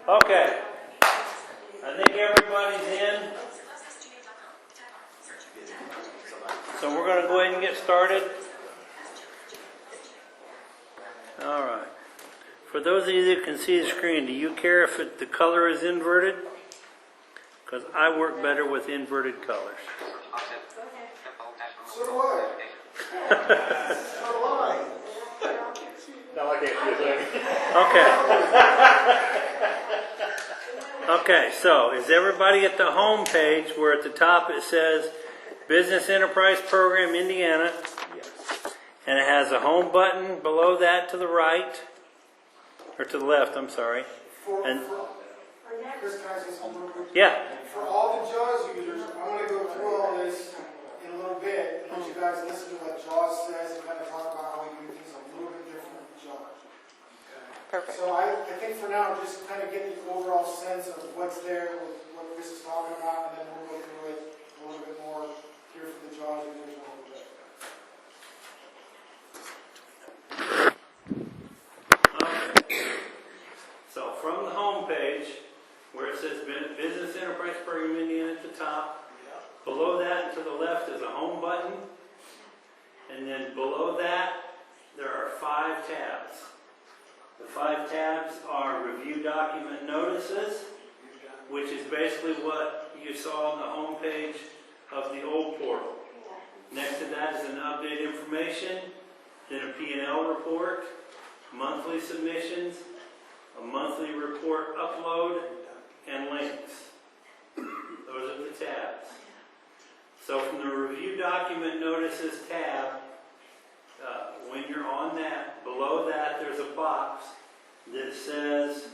Okay. I think everybody's in. So we're going to go ahead and get started. All right. For those of you that can see the screen, do you care if the color is inverted? Because I work better with inverted colors. So do I. So do I. Now I can't see a thing. Okay. Okay, so is everybody at the home page where at the top it says Business Enterprise Program Indiana? And it has a home button below that to the right, or to the left, I'm sorry. And Chris, can I say something real quick? yeah, For all the JAWS users, I want to go through all this in a little bit and let you guys listen to what JAWS says and kind of talk about how we do things a little bit different with JAWS. Perfect. So I think for now, just kind of get the overall sense of what's there, what Chris is talking about, and then we'll go through it a little bit more here for the JAWS users in a little bit. so from the home page, where it says Business Enterprise Program Indiana at the top, below that and to the left is a home button, and then below that there are 5 tabs. The 5 tabs are review document notices, which is basically what you saw on the home page of the old portal. Next to that is an update information, then a P&L report, monthly submissions, a monthly report upload, and links. Those are the tabs. So from the review document notices tab, when you're on that, below that there's a box that says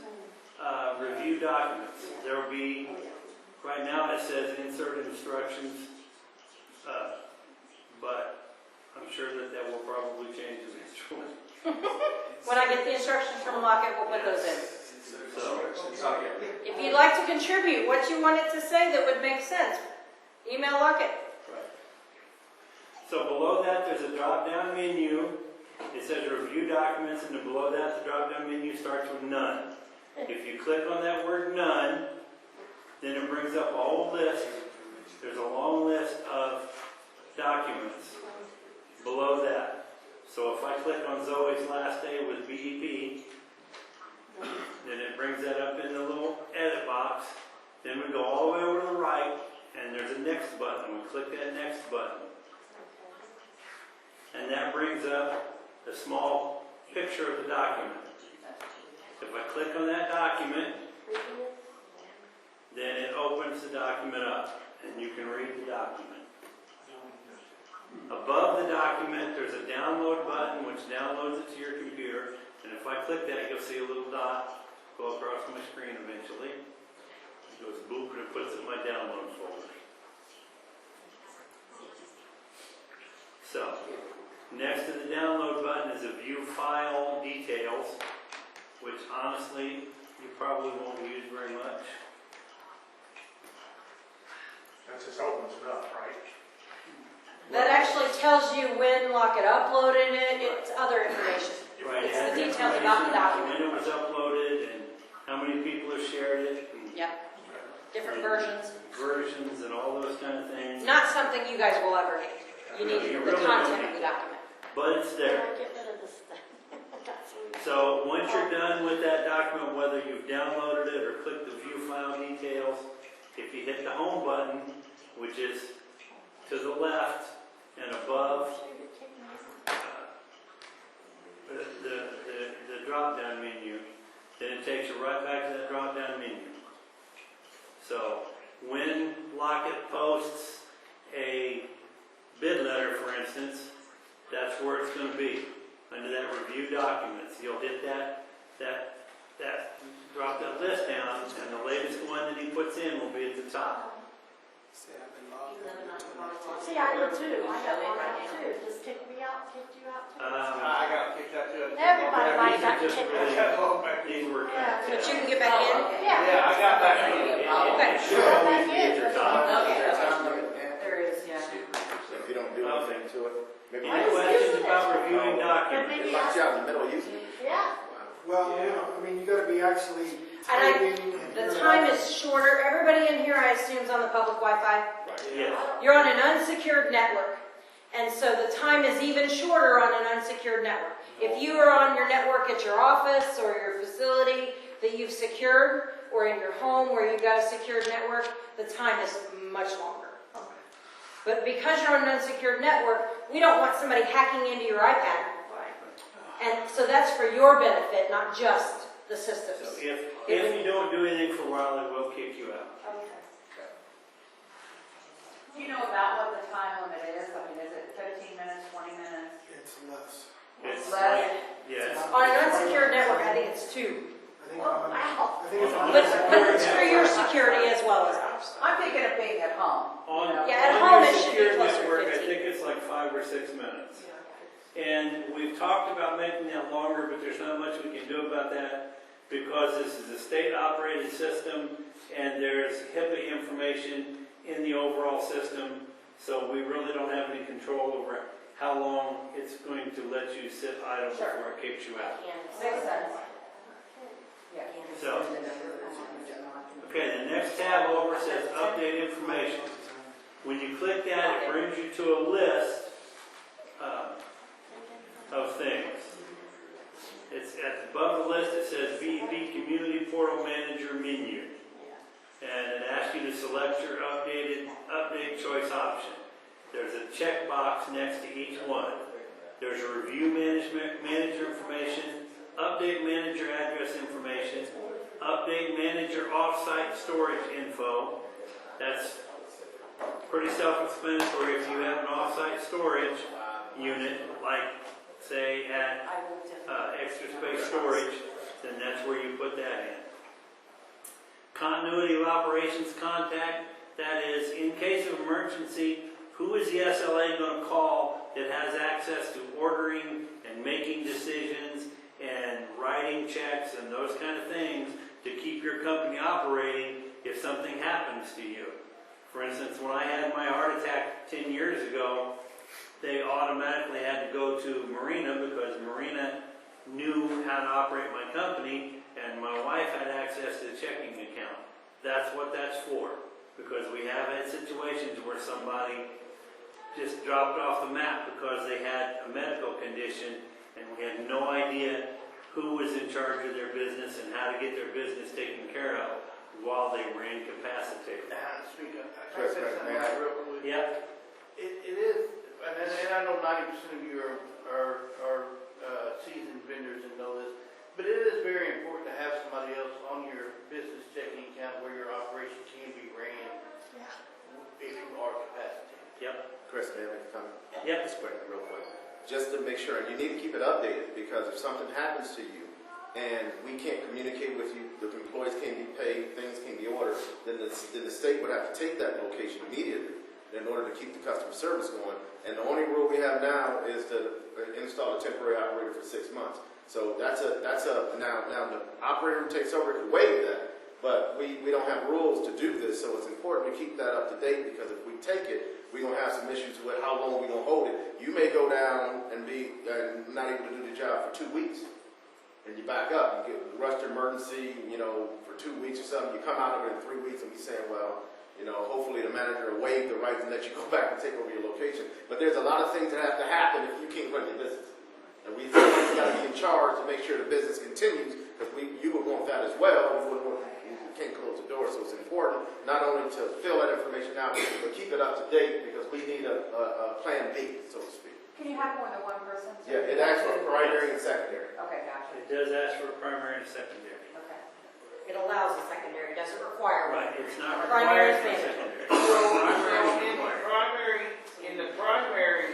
review documents. There will be, right now it says insert instructions, but I'm sure that will probably change eventually. When I get the instructions from Lockett, we'll put those in. So, If you'd like to contribute what you want it to say that would make sense, email Lockett. right. So below that there's a drop-down menu. It says review documents, and then below that the drop-down menu starts with none. If you click on that word none, then it brings up a whole list. There's a long list of documents below that. So if I click on Zoe's last day with BEP, then it brings that up in the little edit box. Then we go all the way over to the right, and there's a next button. We click that next button. And that brings up a small picture of the document. If I click on that document, then it opens the document up, and you can read the document. Above the document, there's a download button, which downloads it to your computer. And if I click that, you'll see a little dot go across my screen eventually. It goes boop, and it puts it in my download folder. So, next to the download button is a view file details, which honestly, you probably won't use very much. That just opens it up, right? That actually tells you when Lockett uploaded it. It's other information. Right, It's the details about the document. When it was uploaded and how many people have shared it. And Yep. Different versions. versions and all those kind of things. Not something you guys will ever need. You need You the really content don't of the document. But it's there. So once you're done with that document, whether you've downloaded it or clicked the view file details, if you hit the home button, which is to the left and above the drop-down menu, then it takes you right back to that drop-down menu. So when Lockett posts a bid letter, for instance, that's where it's going to be, under that review documents. You'll hit that drop that list down, and the latest one that he puts in will be at the top. See, I do too. I got one out too. Just kicked me out, kicked you out too. I got kicked out too. Everybody likes that These are kicked just out. these were Yeah. But you can get back in. Yeah. I got that. Okay. should always be at the top. There is, yeah. If you don't do anything to it, maybe Any questions about reviewing it documents? locks you out in the middle using it. Yeah. Well, you know, I mean, you got to be actually And I- typing and. The time is shorter. Everybody in here, I assume, is on the public Wi-Fi. Yes. You're on an unsecured network. And so the time is even shorter on an unsecured network. If you are on your network at your office or your facility that you've secured, or in your home where you've got a secured network, the time is much longer. But because you're on an unsecured network, we don't want somebody hacking into your iPad. And so that's for your benefit, not just the systems. So if you don't do anything for a while, they will kick you out. Do you know about what the time limit is? I mean, is it 15 minutes, 20 minutes? It's less. It's Less? like, yes. On an unsecured network, I think it's 2. I think, Oh, wow. I think it's. But it's for your security as well as ours. I'm thinking of being at home. On, you know. Yeah, at on home your it should be secure closer to network, I 15. think it's like 5 or 6 minutes. And we've talked about making that longer, but there's not much we can do about that because this is a state-operated system and there's HIPAA information in the overall system, so we really don't have any control over how long it's going to let you sit idle before it kicks you out. Makes sense. Yeah. So, okay, the next tab over says update information. When you click that, it brings you to a list of things. It's above the list, it says BEP Community Portal Manager menu. And it asks you to select your update choice option. There's a checkbox next to each one. There's a review manager information, update manager address information, update manager offsite storage info. That's pretty self-explanatory. If you have an offsite storage unit, like say at Extra Space Storage, then that's where you put that in. Continuity of operations contact, that is, in case of emergency, who is the SLA going to call that has access to ordering and making decisions and writing checks and those kind of things to keep your company operating if something happens to you. For instance, when I had my heart attack 10 years ago, they automatically had to go to Marina because Marina knew how to operate my company and my wife had access to the checking account. That's what that's for, because we have had situations where somebody just dropped off the map because they had a medical condition and we had no idea who was in charge of their business and how to get their business taken care of while they were incapacitated. Speak up. Can I say something real quick? Yeah. It is, and I know 90% of you are seasoned vendors and know this, but it is very important to have somebody else on your business checking account where your operation can be ran if you are capacitated. Yep. Chris, may I make a comment? Yep. Just quick, real quick. Just to make sure, you need to keep it updated because if something happens to you and we can't communicate with you, the employees can't be paid, things can't be ordered, then the state would have to take that location immediately in order to keep the customer service going. And the only rule we have now is to install a temporary operator for 6 months. So now the operator who takes over can waive that, but we don't have rules to do this, so it's important to keep that up to date because if we take it, we're going to have some issues with how long we're going to hold it. You may go down and be not able to do the job for 2 weeks, and you back up, you get rushed emergency, for 2 weeks or something, you come out of it in 3 weeks and be saying, well, hopefully the manager will waive the right to let you go back and take over your location. But there's a lot of things that have to happen if you can't run your business. And we think you got to be in charge to make sure the business continues, because you would want that as well. You can't close the door, so it's important not only to fill that information out, but keep it up to date because we need a plan B, so to speak. Can you have more than one person? Yeah, it asks for primary and secondary. Okay, gotcha. It does ask for a primary and a secondary. Okay. It allows a secondary, doesn't require one. Right, it's not Primary required for is secondary. In the primary,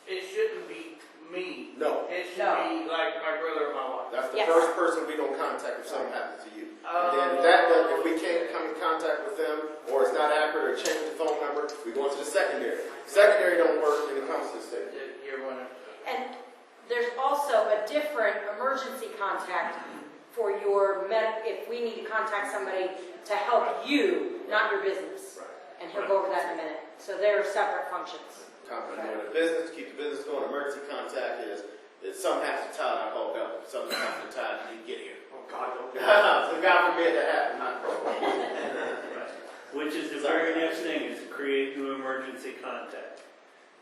it shouldn't be me. No, It should No. be like my brother or my wife. that's the Yes. first person we don't contact if something happens to you. Oh. And then if we can't come in contact with them, or it's not accurate, or change the phone number, we go into the secondary. Secondary don't work when it comes to the state. You're one of. And there's also a different emergency contact for your if we need to contact somebody to help you, not your business. And he'll go over that in a minute. So they're separate functions. Continuity of business, keep the business going. Emergency contact is something happens to Todd, I called up. Something happens to Todd, you need to get here. So God forbid that happen, Right. Which is the very next thing, is to create new emergency contact.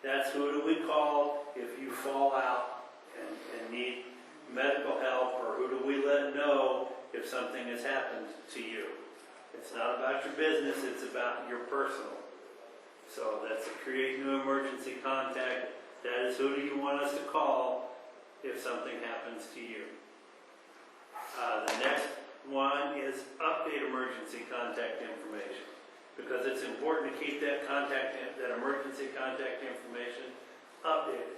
That's who do we call if you fall out and need medical help, or who do we let know if something has happened to you? It's not about your business, it's about your personal. So that's to create new emergency contact. That is who do you want us to call if something happens to you. The next one is update emergency contact information, because it's important to keep that emergency contact information updated.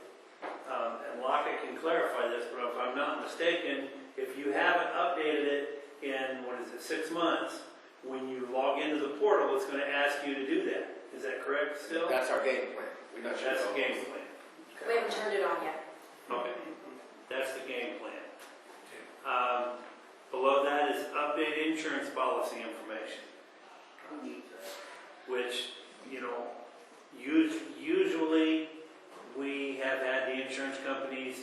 And Lockett can clarify this, but if I'm not mistaken, if you haven't updated it in, 6 months, when you log into the portal, it's going to ask you to do that. Is that correct still? That's our game plan. We're not sure. That's the game plan. We haven't turned it on yet. Okay, that's the game plan. Below that is update insurance policy information, which, usually we have had the insurance companies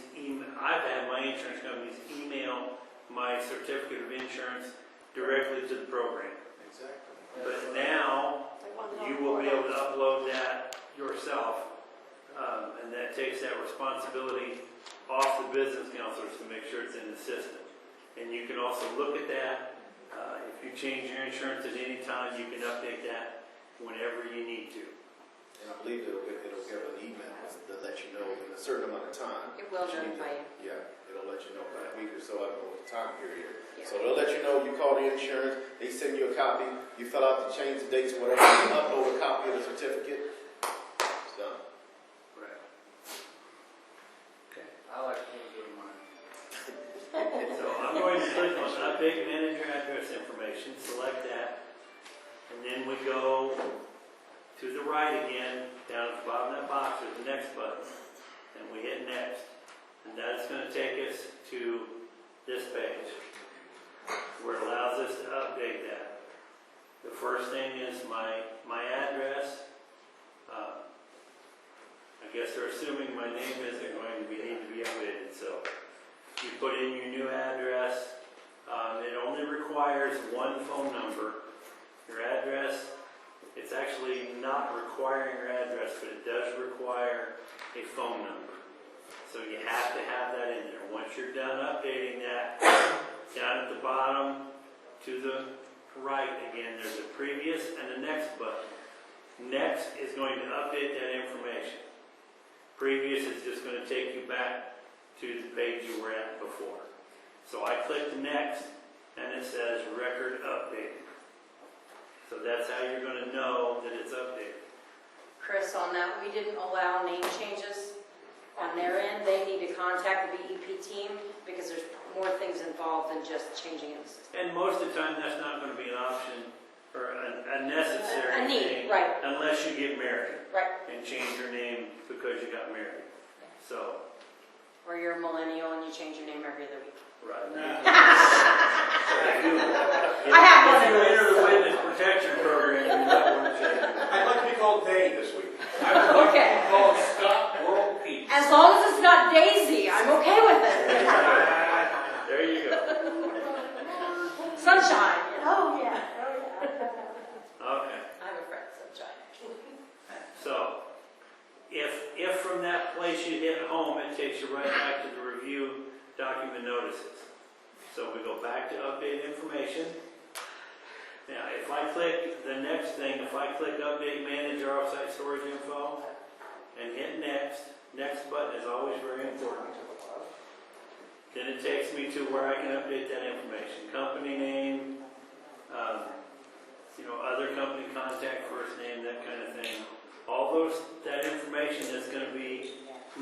I've had my insurance companies email my certificate of insurance directly to the program. Exactly. But now, you will be able to upload that yourself, and that takes that responsibility off the business counselors to make sure it's in the system. And you can also look at that. If you change your insurance at any time, you can update that whenever you need to. And I believe it'll give an email that let you know in a certain amount of time. It will that you need to- notify you. Yeah, it'll let you know about a week or so. I don't know what the time period. Yeah. So they'll let you know you call the insurance, they send you a copy, you fill out the change the dates, whatever, you upload a copy of the certificate. It's done. Right. Okay. I like to do mine. So I'm going to click on update manager address information, select that, and then we go to the right again, down at the bottom of that box, there's the next button, and we hit next. And that's going to take us to this page, where it allows us to update that. The first thing is my address. I guess they're assuming my name isn't going to need to be updated, so you put in your new address. It only requires one phone number. Your address, it's actually not requiring your address, but it does require a phone number. So you have to have that in there. Once you're done updating that, down at the bottom to the right again, there's a previous and a next button. Next is going to update that information. Previous is just going to take you back to the page you were at before. So I clicked next, and it says record updated. So that's how you're going to know that it's updated. Chris, on that, we didn't allow name changes on their end. They need to contact the BEP team because there's more things involved than just changing in the system. And most of the time, that's not going to be an option or a necessary A need, thing, right. unless you get married Right. and change your name because you got married. So, Or you're a millennial and you change your name every other week. right. I have one If of you those. enter the witness protection program, you might want to change it. I'd like to be called Dave this week. Okay. Called Scott World Peace. As long as it's not Daisy, I'm okay with it. There you go. Sunshine. Oh, yeah, Okay. I have a friend, Sunshine, actually. So, if from that place you hit home, it takes you right back to the review document notices. So we go back to update information. Now, if I click the next thing, if I click update manager offsite storage info and hit next button is always very important. Then it takes me to where I can update that information. Company name, other company contact, first name, that kind of thing. All that information is going to be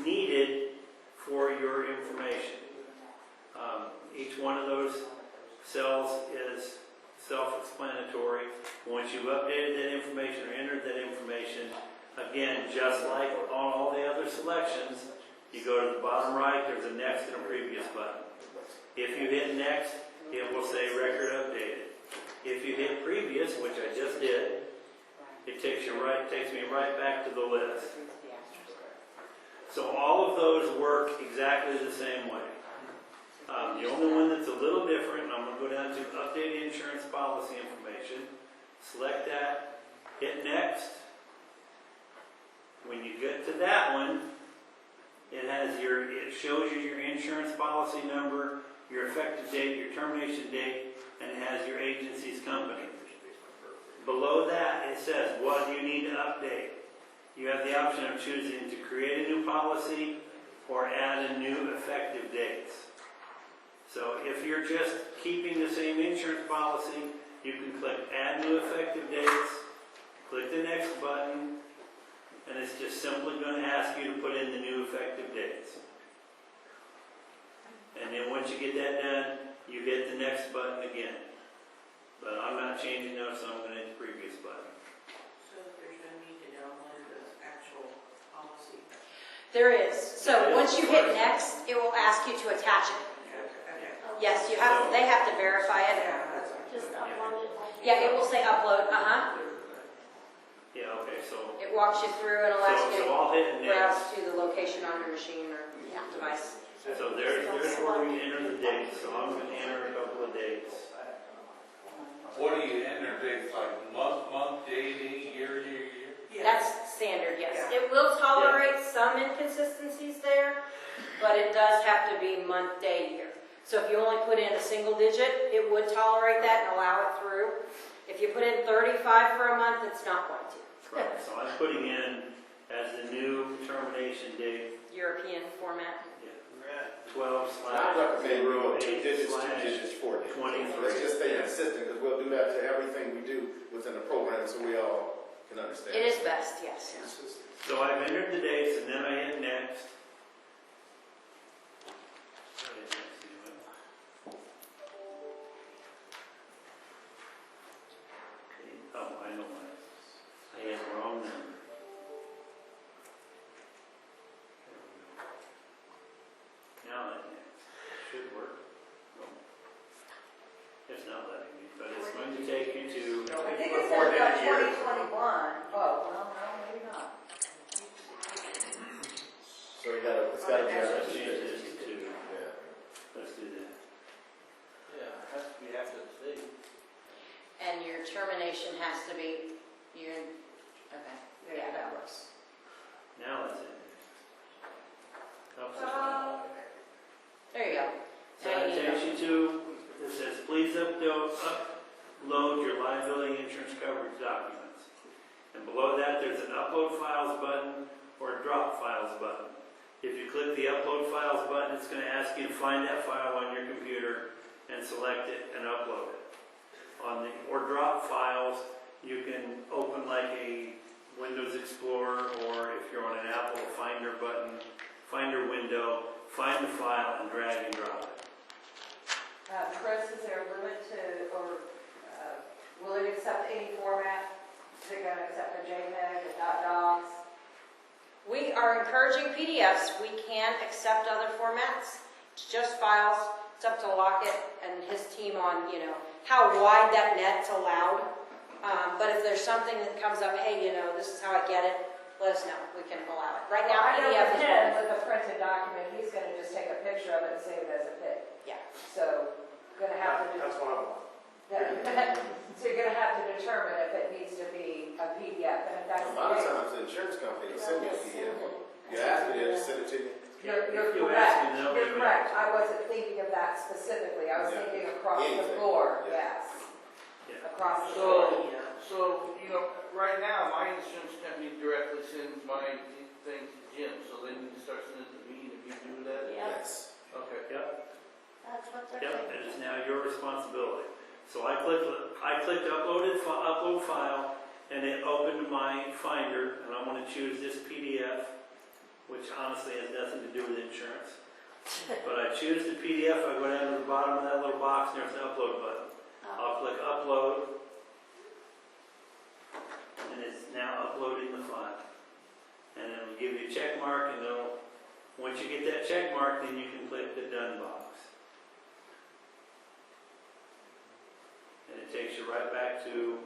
needed for your information. Each one of those cells is self-explanatory. Once you've updated that information or entered that information, again, just like on all the other selections, you go to the bottom right, there's a next and a previous button. If you hit next, it will say record updated. If you hit previous, which I just did, it takes me right back to the list. So all of those work exactly the same way. The only one that's a little different, I'm gonna go down to update insurance policy information. Select that, hit next. When you get to that one, it shows you your insurance policy number, your effective date, your termination date, and it has your agency's company. Below that, it says, what do you need to update? You have the option of choosing to create a new policy or add a new effective dates. So if you're just keeping the same insurance policy, you can click add new effective dates, click the next button, and it's just simply going to ask you to put in the new effective dates. And then once you get that done, you hit the next button again. But I'm not changing those, so I'm going to hit the previous button. So there's no need to download the actual policy? There is. So once you hit next, it will ask you to attach it. Okay. Yes, they have to verify it. Just upload it. Yeah, it will say upload, Yeah, okay, so It walks you through and allows you so I'll hit to next. browse to the location on your machine or device. So there's where we enter the dates. So I'm going to enter a couple of dates. What do you enter, dates like month, day, year? That's standard, yes. It will tolerate some inconsistencies there, but it does have to be month, day, year. So if you only put in a single digit, it would tolerate that and allow it through. If you put in 35 for a month, it's not going to. Right, so I'm putting in as the new termination date, European format. 12 I recommend we go 2 / digits, 4 digits. 23. Let's just stay consistent, because we'll do that to everything we do within the program, so we all can understand. It is best, yes. So I've entered the dates and then I hit next. Oh, I know why. I had the wrong number. Now that should work. No. It's not letting me, but it's going to take you to. I think it says 2021. Oh, well, no, maybe not. So it's gotta be. Let's change this to, Yeah. let's do that. Yeah, it has to be after the state. And your termination has to be, okay, yeah, that works. Now let's hit next. There you go. So it takes you to, it says, please upload your liability insurance coverage documents. And below that, there's an upload files button or a drop files button. If you click the upload files button, it's going to ask you to find that file on your computer and select it and upload it. Or drop files, you can open like a Windows Explorer, or if you're on an Apple, Finder button, Finder window, find the file and drag and drop it. Chris, is there a limit to, or will it accept any format? Is it going to accept a JPEG, a .docs? We are encouraging PDFs. We can accept other formats. It's just files. It's up to Lockett and his team on, how wide that net's allowed. But if there's something that comes up, hey, this is how I get it, let us know. We can allow it. Right now, I know PDF with is him, fine. with a printed document, he's going to just take a picture of it and save it as a pic. Yeah. So, going to have to do. That's what I want. So you're going to have to determine if it needs to be a PDF, and if that's A the lot of case. times the insurance company will send you a PDF. You ask me, they'll send it to you. You're If you correct. ask me, they'll You're give it. correct. I wasn't thinking of that specifically. I was Yeah. thinking across the Anything. floor, Yeah. yes. Yeah. Across the floor. So, right now, my insurance company directly sends my thing to Jim, so they need to start sending it to me, and if you do that? Yes. Okay. Yep, That's what they're yep, thinking. it is now your responsibility. So I clicked upload file, and it opened my Finder, and I'm going to choose this PDF, which honestly has nothing to do with insurance. But I choose the PDF, I go down to the bottom of that little box, and there's an upload button. I'll click upload, and it's now uploading the file. And it'll give you a check mark, and once you get that check mark, then you can click the done box. And it takes you right back to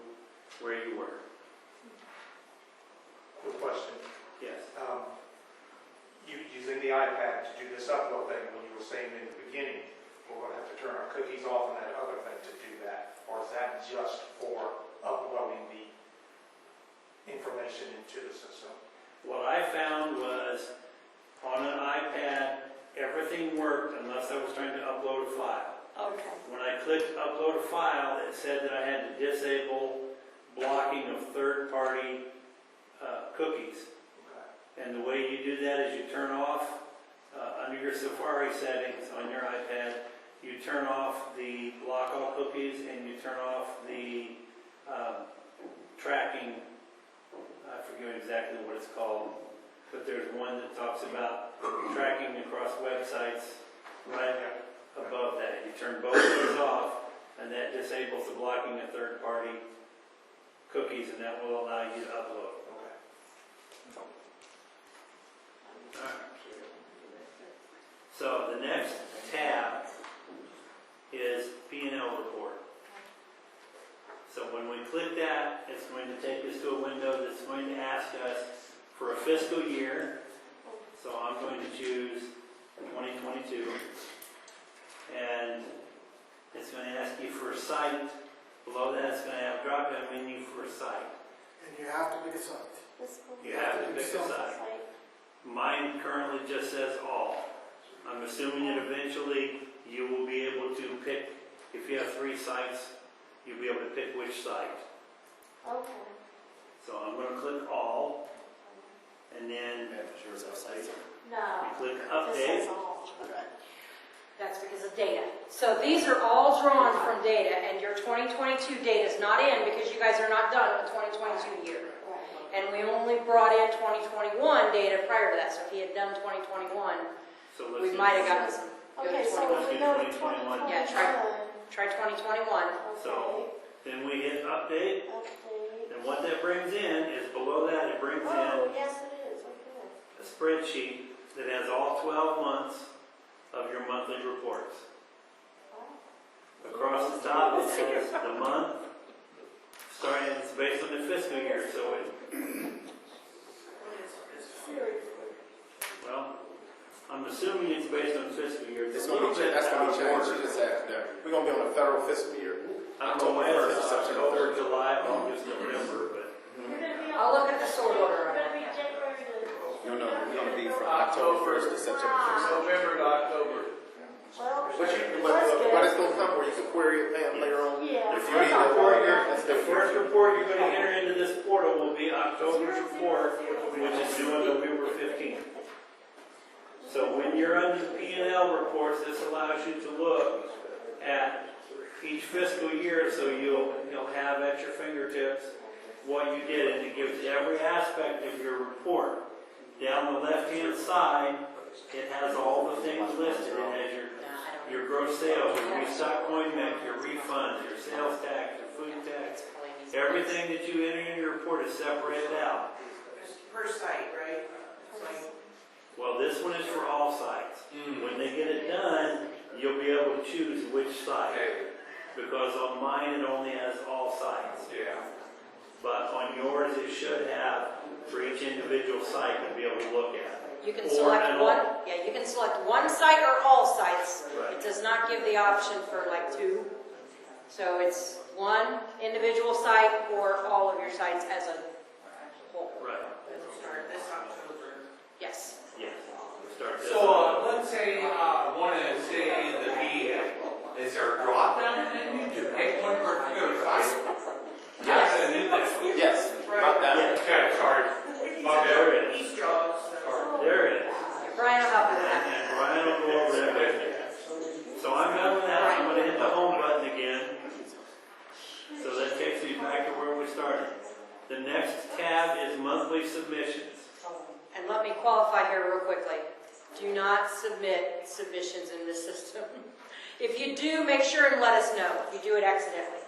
where you were. Good question. Yes. Using the iPad to do this upload thing, when you were saying in the beginning, we're gonna have to turn our cookies off and that other thing to do that? Or is that just for uploading the information into the system? What I found was on an iPad, everything worked unless I was trying to upload a file. Okay. When I clicked upload a file, it said that I had to disable blocking of third-party cookies. Okay. And the way you do that is you turn off, under your Safari settings on your iPad, you turn off the block all cookies and you turn off the tracking, I forget exactly what it's called, but there's one that talks about tracking across websites right above that. You turn both of those off and that disables the blocking of third-party cookies and that will allow you to upload. So the next tab is P&L report. So when we click that, it's going to take us to a window that's going to ask us for a fiscal year. So I'm going to choose 2022. And it's going to ask you for a site. Below that, it's going to have a drop-down menu for a site. And you have to pick a site. You have to pick a site. Mine currently just says all. I'm assuming that eventually you will be able to pick, if you have 3 sites, you'll be able to pick which site. Okay. So I'm going to click all, and then No. you click This update. says all. That's because of data. So these are all drawn from data, and your 2022 data is not in because you guys are not done with 2022 year. Right. And we only brought in 2021 data prior to that. So if he had done 2021, So let's we do might have this. gotten some good Okay, so 21. if we go to 2021. 2021. Yeah, Try 2021. So then we hit update, Update. and what that brings in is below that it brings Oh, in yes it is, okay. a spreadsheet that has all 12 months of your monthly reports. Across the top it has the month, starting, it's based on the fiscal year, so it, Seriously. well, I'm assuming it's based on fiscal year. It's gonna be, that's gonna be changed, she just asked there. We're gonna be on a federal fiscal year. I don't know when it's October, July, August, November, but You're gonna be on. I'll look at the sort order You're on gonna be January to. No, we're gonna be from October 1st to September 1st. November to October. Well, But that's good. it's gonna come where you can query it later on. Yeah. If you need to, the first report you're going to enter into this portal will be October's report, which is due on November 15th. So when you're under the P&L reports, this allows you to look at each fiscal year, so you'll have at your fingertips what you did, and it gives every aspect of your report. Down the left-hand side, it has all the things listed. It has your gross sales, your restock coin mix, your refunds, your sales tax, your food tax. Everything that you enter in your report is separated out. It's per site, right? It's like, Well, this one is for all sites. When they get it done, you'll be able to choose which site. Because on mine, it only has all sites. Yeah. But on yours, it should have for each individual site to be able to look at. You can Or select an one, all. yeah, you can select one site or all sites. Right. It does not give the option for like 2. So it's one individual site or all of your sites as a whole. Right. it'll start this October. Yes. Yes. We'll start this. So, let's say, one of, say, the BEP, is there a drop down menu to pick one particular site? Yes. I knew that. Yes, about that. Okay, sorry. My There bad. it is. East draws, so. There it is. Brian will help you with that. And Brian will go over that with you. So I'm done with that. I'm going to hit the home button again. So that takes me back to where we started. The next tab is monthly submissions. And let me qualify here real quickly. Do not submit submissions in this system. If you do, make sure and let us know if you do it accidentally.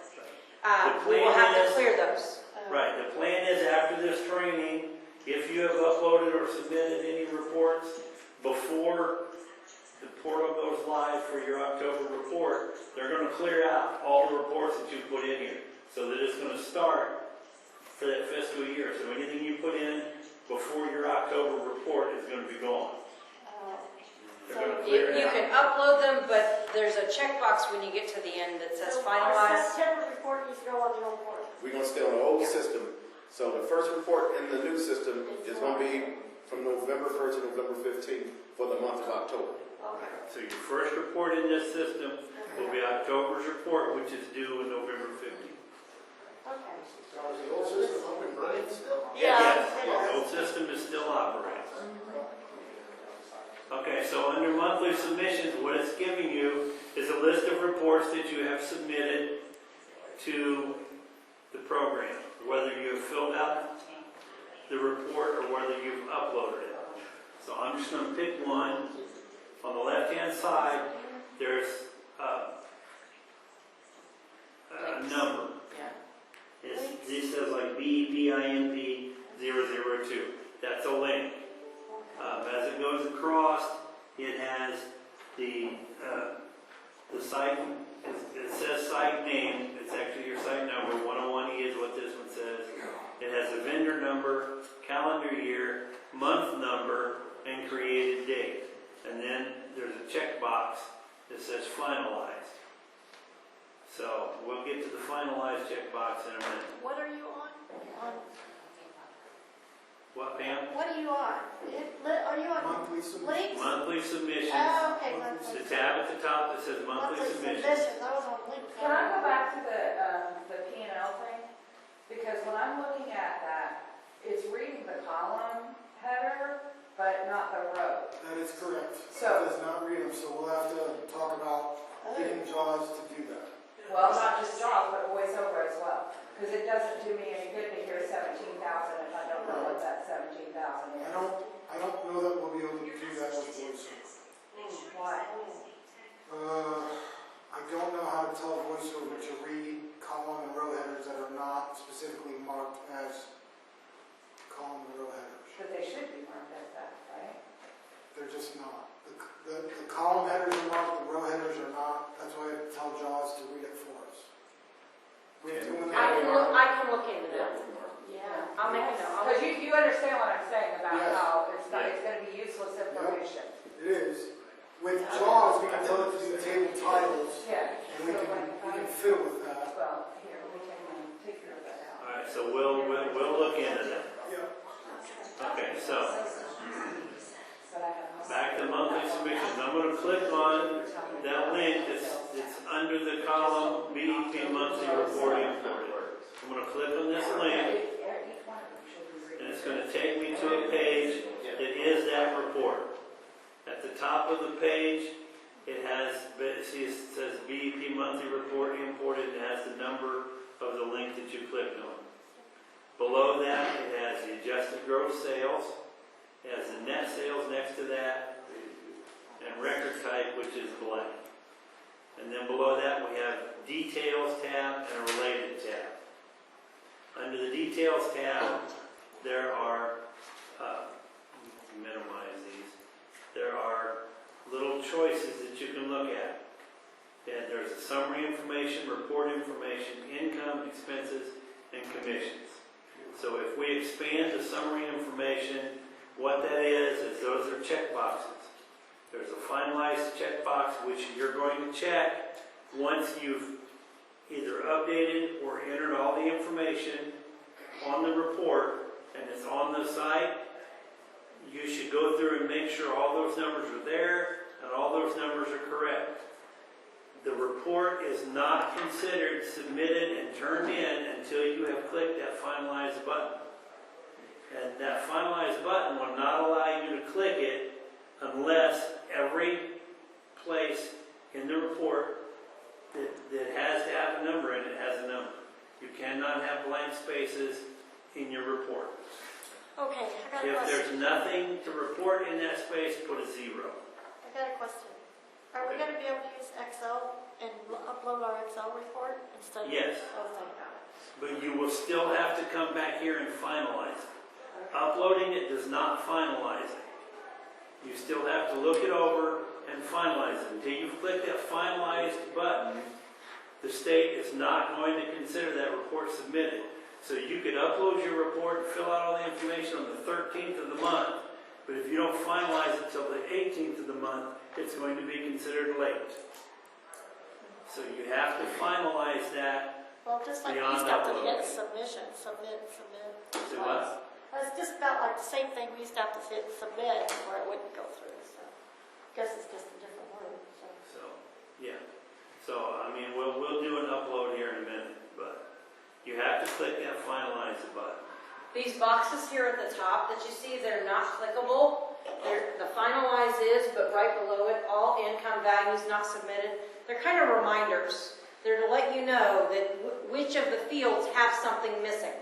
We will have to clear those. Right, the plan is after this training, if you have uploaded or submitted any reports before the portal goes live for your October report, they're going to clear out all the reports that you put in here. So that it's going to start for that fiscal year. So anything you put in before your October report is going to be gone. They're gonna You clear it you out. can upload them, but there's a checkbox when you get to the end that says So our finalize. September report needs to go on the old portal. We're gonna stay on the old system. So the first report in the new system is gonna be from November 1st to November 15th for the month of October. Okay. So your first report in this system will be October's report, which is due in November 15th. Okay. So is the old system up and running still? Yes, it the is. old system is still operating. Okay, so under monthly submissions, what it's giving you is a list of reports that you have submitted to the program, whether you have filled out the report or whether you've uploaded it. So I'm just going to pick one. On the left-hand side, there's a number. This says like BEP 002. That's a link. As it goes across, it has the site. It says site name. It's actually your site number. 101E is what this one says. It has a vendor number, calendar year, month number, and created date. And then there's a checkbox that says finalized. So we'll get to the finalized checkbox in a minute. What are you on? What, Pam? What are you on? Are you on Monthly submission. links? Monthly submissions. Oh, okay, The monthly. tab at the top that says monthly submissions. submissions. I was on links. Can I go back to the P&L thing? Because when I'm looking at that, it's reading the column header, but not the row. That is correct. So- It does not read them, so we'll have to talk about getting JAWS to do that. Well, not just JAWS, but voiceover as well. Because it doesn't do me any good to hear 17,000 if I don't know what that 17,000 is. I don't know that we'll be able to do that with voiceover. Why? I don't know how to tell voiceover to read column and row headers that are not specifically marked as column and row headers. But they should be marked as that, right? They're just not. The column headers are marked, the row headers are not. That's why I tell JAWS to read it for us. We have to when I they can look into that. Yeah. I'll make a note. Because you understand what I'm saying about Yes. how it's going to be useless information. It is. With JAWS, we can tell it to do table titles, Yeah. and we can fill with that. Well, here, we can figure that out. All right, so we'll look into that. Yeah. Okay, so But I have no- back to monthly submissions. I'm going to click on that link that's under the column BEP monthly reporting imported. I'm going to click on this link, and it's going to take me to a page that is that report. At the top of the page, it says BEP monthly report imported, and it has the number of the link that you clicked on. Below that, it has the adjusted gross sales, it has the net sales next to that, and record type, which is blank. And then below that, we have details tab and a related tab. Under the details tab, there are, minimize these, there are little choices that you can look at. And there's a summary information, report information, income, expenses, and commissions. So if we expand the summary information, what that is those are check boxes. There's a finalized checkbox which you're going to check once you've either updated or entered all the information on the report and it's on the site. You should go through and make sure all those numbers are there and all those numbers are correct. The report is not considered submitted and turned in until you have clicked that finalize button. And that finalize button will not allow you to click it unless every place in the report that has to have a number in it has a number. You cannot have blank spaces in your report. Okay, I got a If question. there's nothing to report in that space, put a 0. I got a question. Are we gonna be able to use Excel and upload our Excel report instead of? Yes. Oh, thank God. But you will still have to come back here and finalize it. Uploading it does not finalize it. You still have to look it over and finalize it. Until you've clicked that finalized button, the state is not going to consider that report submitted. So you could upload your report and fill out all the information on the 13th of the month, But if you don't finalize it till the 18th of the month, it's going to be considered late. So you have to finalize that. Well, just like we Beyond used to have to upload. hit submission, submit. Do what? It's just about like the same thing we used to have to hit submit where it wouldn't go through, so. Guess it's just a different word, so. So, yeah. So, I mean, we'll do an upload here in a minute, but you have to click that finalize button. These boxes here at the top that you see, they're not clickable. The finalize is, but right below it, all income values not submitted. They're kind of reminders. They're to let you know that which of the fields have something missing.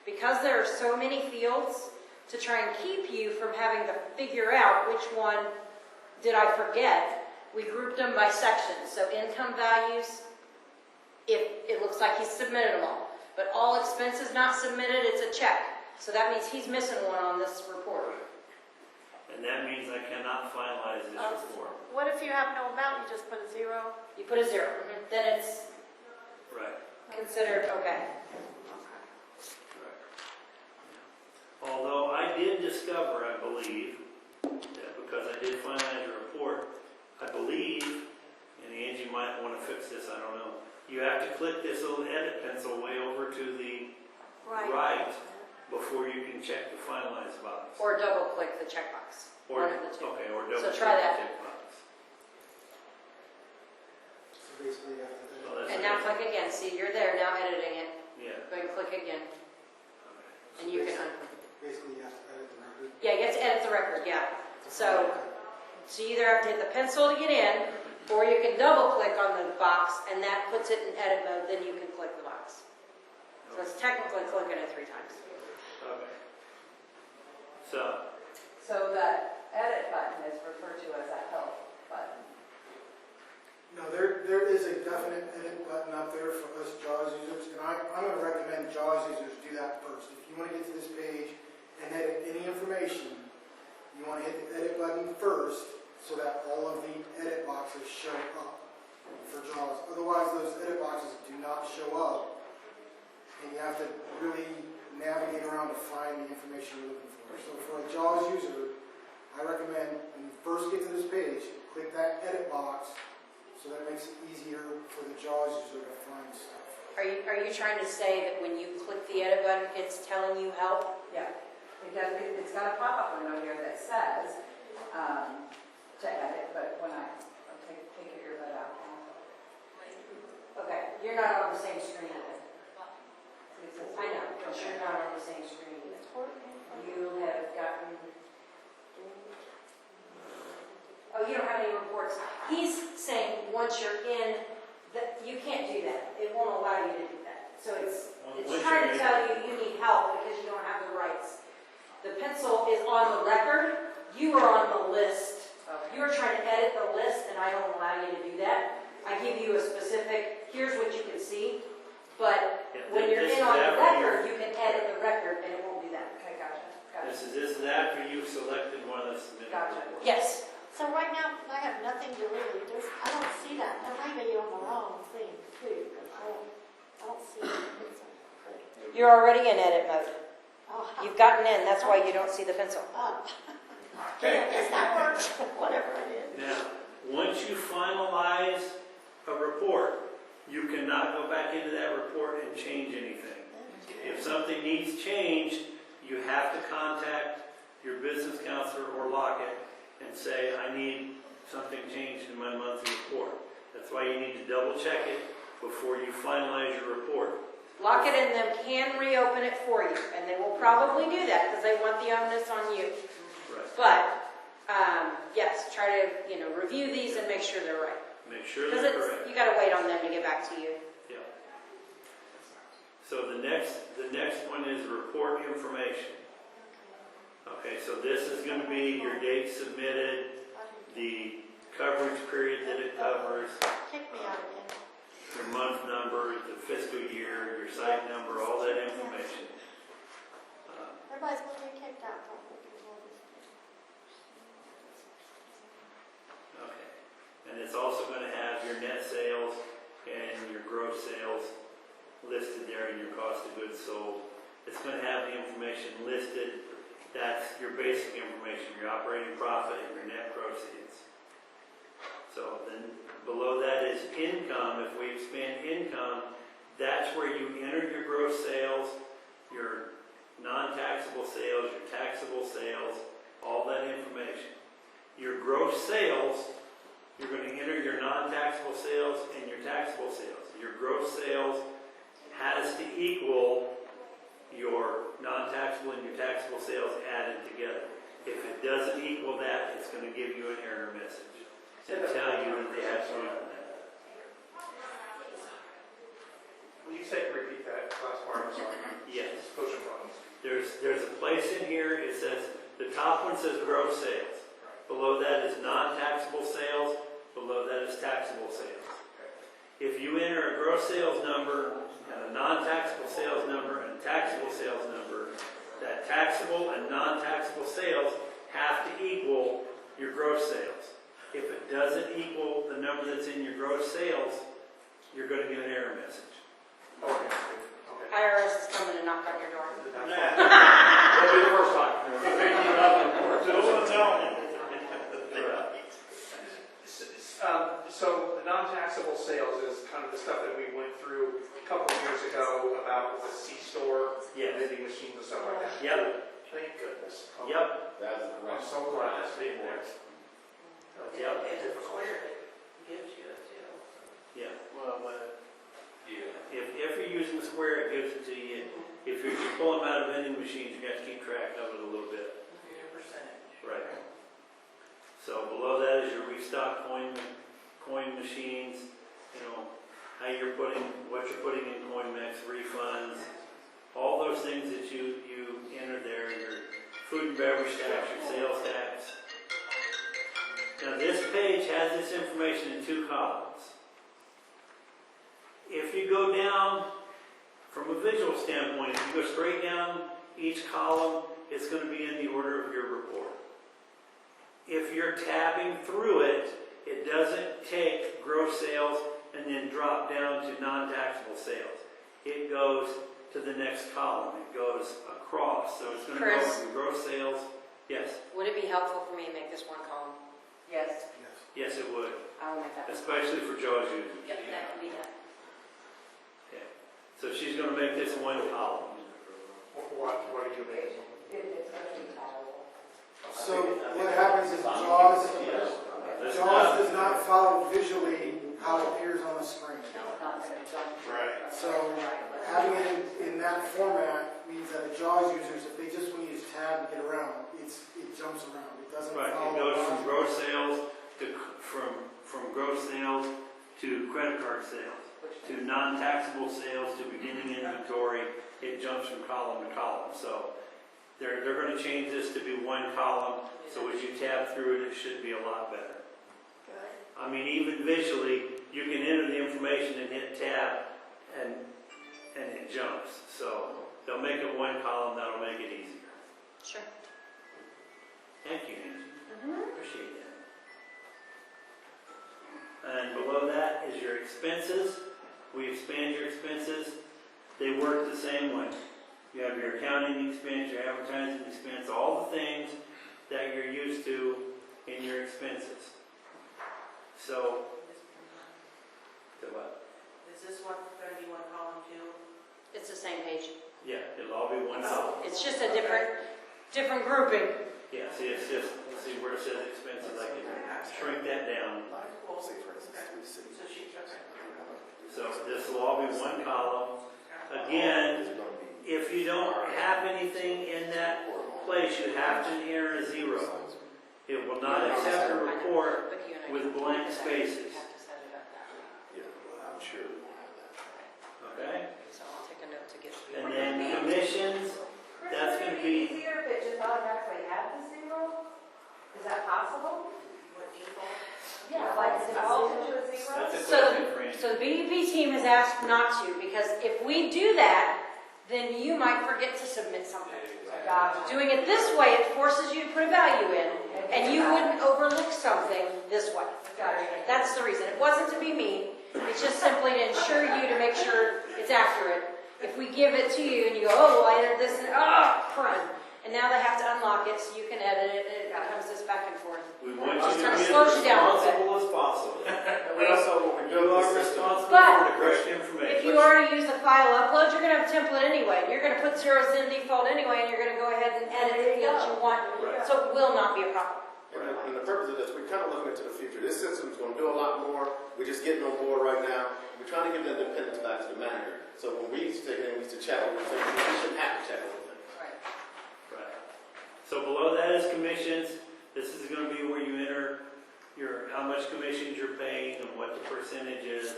Because there are so many fields, to try and keep you from having to figure out which one did I forget, we grouped them by sections. So income values, it looks like he's submitted them all. But all expenses not submitted, it's a check. So that means he's missing one on this report. And that means I cannot finalize this report. What if you have no amount, you just put a 0? You put a 0, then it's Right. considered okay. Although I did discover, I believe, that because I did finalize the report, I believe, and Angie might want to fix this, I don't know, you have to click this little edit pencil way over to the right before you can check the finalize box. Or double click the checkbox. Or, one of the two. okay, or double So click try the that. checkbox. So basically, you have to. So that's And now click again. See, you're there now editing it. Yeah. Go ahead and click again. Okay. And you can unclick. Basically, you have to edit the record. Yeah, you have to edit the record, yeah. So you either have to hit the pencil to get in, or you can double click on the box, and that puts it in edit mode, then you can click the box. So it's technically clicking it 3 times. Okay. So, So that edit button is referred to as a help button. No, there is a definite edit button up there for us JAWS users, and I'm going to recommend JAWS users do that first. If you want to get to this page and edit any information, you want to hit the edit button first so that all of the edit boxes show up for JAWS. Otherwise, those edit boxes do not show up, and you have to really navigate around to find the information you're looking for. So for a JAWS user, I recommend when you first get to this page, click that edit box so that makes it easier for the JAWS user to find stuff. Are you trying to say that when you click the edit button, it's telling you help? Yeah, it's got a pop-up window here that says to edit, but when I take your earbud out. Okay, you're not on the same screen. I know, but you're not on the same screen. You have gotten... Oh, you don't have any reports. He's saying once you're in, that you can't do that. It won't allow you to do that. So it's trying to tell you you need help because you don't have the rights. The pencil is on the record. You are on the list. You are trying to edit the list, and I don't allow you to do that. I give you a specific, here's what you can see. But when you're in on the record, you can edit the record, and it won't do that. Okay, gotcha. this is after you've selected one of the submitted Gotcha. reports. Yes. So right now, I have nothing to really, I don't see that. That might be on the wrong thing too, because I don't see it. You're already in edit mode. Oh, You've gotten in. That's why you don't see the pencil. Yeah, guess that works, whatever it is. Now, once you finalize a report, you cannot go back into that report and change anything. If something needs changed, you have to contact your business counselor or Lockett and say, I need something changed in my monthly report. That's why you need to double check it before you finalize your report. Lockett and them can reopen it for you, and they will probably do that because they want the onus on you. Right. But, yes, try to, review these and make sure they're right. Make sure Because they're correct. you got to wait on them to get back to you. Yeah. So the next one is report information. Okay, so this is going to be your date submitted, the coverage period that it covers, Kick me out again. your month number, the fiscal year, your site number, all that information. Everybody's going to get kicked out. Okay. And it's also going to have your net sales and your gross sales listed there and your cost of goods sold. It's going to have the information listed That's your basic information, your operating profit and your net proceeds. So then below that is income. If we expand income, that's where you enter your gross sales, your non-taxable sales, your taxable sales, all that information. Your gross sales, you're going to enter your non-taxable sales and your taxable sales. Your gross sales has to equal your non-taxable and your taxable sales added together. If it doesn't equal that, it's going to give you an error message and tell you that they have to run that. Will you say, repeat that last part, I'm sorry? Yes. Push buttons. There's a place in here, it says, the top one says gross sales. Below that is non-taxable sales. Below that is taxable sales. If you enter a gross sales number and a non-taxable sales number and a taxable sales number, that taxable and non-taxable sales have to equal your gross sales. If it doesn't equal the number that's in your gross sales, you're going to get an error message. Okay. IRS is coming to knock on your door. That'll be the first time. So the non-taxable sales is kind of the stuff that we went through a couple of years ago about the C-store, Yes. vending machines and stuff like that. Yep. Thank goodness. Yep. I'm so glad that's being there. Yep. It's a square that gives you a deal. Yeah. Well, but If you're using the square, it gives it to you. If you're pulling them out of vending machines, you got to keep track of it a little bit. Your percentage. Right. So below that is your restock coin machines, how you're putting, what you're putting in coin mix, refunds, all those things that you enter there, your food and beverage tax, your sales tax. Now this page has this information in 2 columns. If you go down from a visual standpoint, if you go straight down each column, it's going to be in the order of your report. If you're tabbing through it, it doesn't take gross sales and then drop down to non-taxable sales. It goes to the next column. It goes across. So it's going to go Chris? from gross sales. Yes. Would it be helpful for me to make this one column? Yes. Yes, it would. I will make that one. Especially for JAWS users. Yep, that can be done. Okay. So she's going to make this one column. What are you making? It's going to be tolerable. So what happens is JAWS does not follow visually how it appears on the screen. right. So having it in that format means that the JAWS users, if they just want to use tab and get around, it jumps around. It doesn't Right. follow. It goes from gross sales to from gross sales to credit card sales to non-taxable sales to beginning inventory. It jumps from column to column. So they're going to change this to be one column. So as you tab through it, it should be a lot better. I mean, even visually, you can enter the information and hit tab, and it jumps. So they'll make it one column. That'll make it easier. Sure. Thank you, Angie. Appreciate that. And below that is your expenses. We expand your expenses. They work the same way. You have your accounting expense, your advertising expense, all the things that you're used to in your expenses. So, the what? Is this one going to be one column too? It's the same page. Yeah, it'll all be one column. It's just a different grouping. Yeah, see, it's just, see where it says expenses, I can shrink that down. Say for instance, So she took it. So this will all be one column. Again, if you don't have anything in that place, you have to enter a 0. It will not accept a report with blank spaces. Yeah, I'm sure we won't have that. Okay? So I'll take a note to get. And then commissions, that's going to Would it be, easier if it just automatically had the 0? Is that possible? What default? Yeah, like default into a 0? that's a So, question for Angie. so the BEP team has asked not to, because if we do that, then you might forget to submit something. Gotcha. Doing it this way, it forces you to put a value in, and you wouldn't overlook something this way. That's the reason. It wasn't to be mean. It's just simply to ensure you to make sure it's accurate. If we give it to you and you go, oh, well, I entered this, and crud. and now they have to unlock it so you can edit it, and it comes this back and forth. We want you Just to kinda be as slows you down a little bit. responsible as possible. And we also, when we You build are this system, responsible But for the correct If information. you already use the file upload, you're gonna have a template anyway. You're gonna put zeros in default anyway, and you're gonna go ahead and edit the fields you want. Right. So it will not be a problem. and the purpose of this, we're kind of looking into the future. This system's going to do a lot more. We're just getting on board right now. We're trying to give the independence back to the manager. So when we used to take it in, we used to chat over things. We shouldn't have to chat over things. Right. So below that is commissions. This is going to be where you enter your, how much commissions you're paying and what the percentage is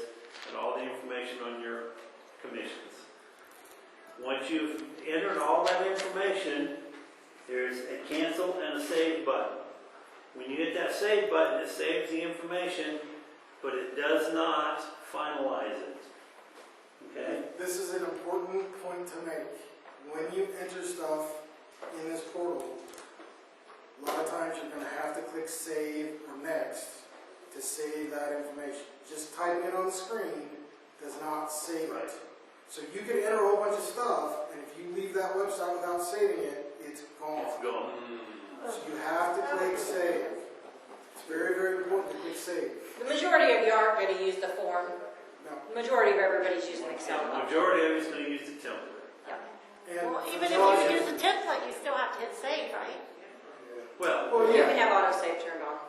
and all the information on your commissions. Once you've entered all that information, there's a cancel and a save button. When you hit that save button, it saves the information, but it does not finalize it. Okay? This is an important point to make. When you enter stuff in this portal, a lot of times you're going to have to click save or next to save that information. Just typing it on the screen does not save it. So you can enter a whole bunch of stuff, and if you leave that website without saving it, it's gone. It's gone. So you have to click save. It's very, very important to click save. The majority of you aren't gonna use the form. No. The majority of everybody's using Excel. The majority of you is going to use the template. And Well, for even if Josh- you use a template, you still have to hit save, right? Well, Well, You yeah, can have autosave turned on.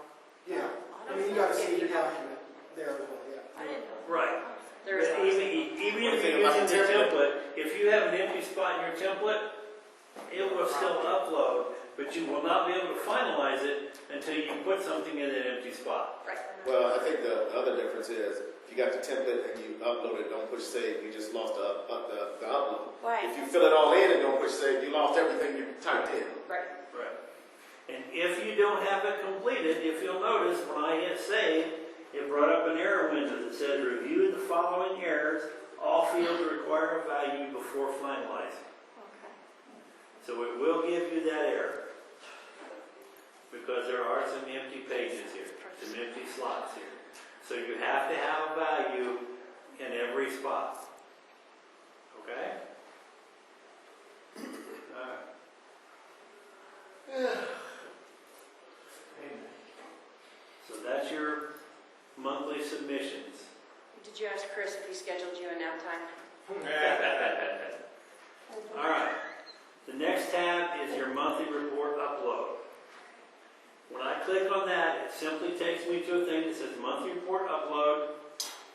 yeah. I mean, you got to see your document there as well, yeah. I didn't know. right. There is But autosave. even if you're using the template, if you have an empty spot in your template, it will still upload, but you will not be able to finalize it until you put something in that empty spot. Right. Well, I think the other difference is if you got the template and you upload it, don't push save, you just lost the upload. Right. If you fill it all in and don't push save, you lost everything you typed in. Right. Right. And if you don't have it completed, if you'll notice, when I hit save, it brought up an error window that says review the following errors. All fields require a value before finalizing. Okay. So it will give you that error. Because there are some empty pages here, some empty slots here. So you have to have a value in every spot. Okay? Alright. So that's your monthly submissions. Did you ask Chris if he scheduled you a nap time? Alright. The next tab is your monthly report upload. When I click on that, it simply takes me to a thing that says monthly report upload,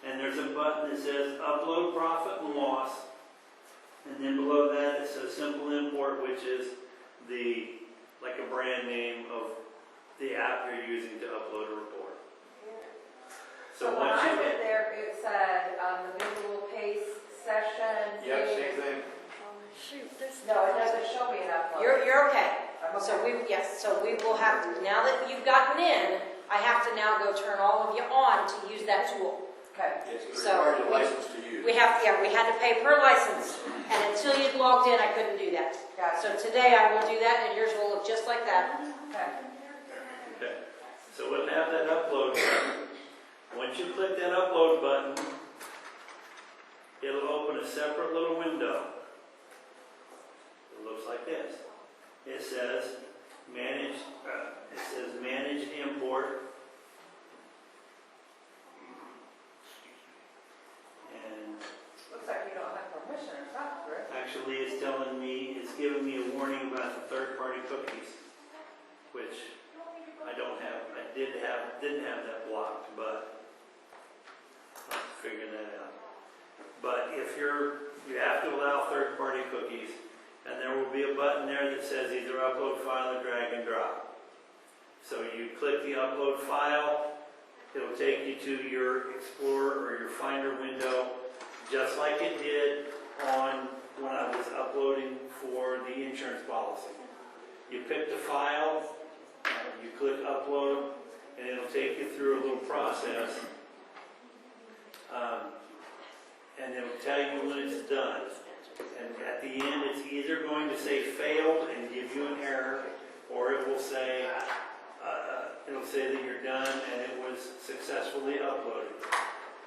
and there's a button that says upload profit and loss, and then below that it says simple import, which is like a brand name of the app you're using to upload a report. So when once I you went there, it said, the visual pace session. thing. Oh, shoot, this. No, it doesn't show me an upload. You're okay. I'm So okay. we will have to, now that you've gotten in, I have to now go turn all of you on to use that tool. Okay. So we had to pay per license, and until you'd logged in, I couldn't do that. So Gotcha. today I will do that, and yours will look just like that. Okay. Okay. So we'll have that upload button. Once you click that upload button, it'll open a separate little window. It looks like this. It says manage import. And Looks like you don't have permission or something, Rick. actually it's giving me a warning about the third-party cookies, which I don't have. I didn't have that blocked, but I'll figure that out. But if you have to allow third-party cookies, and there will be a button there that says either upload file or drag and drop. So you click the upload file, it'll take you to your Explorer or your Finder window, just like it did when I was uploading for the insurance policy. You pick the file, you click upload, and it'll take you through a little process. And it'll tell you when it's done. And at the end, it's either going to say failed and give you an error, or it will say that you're done and it was successfully uploaded.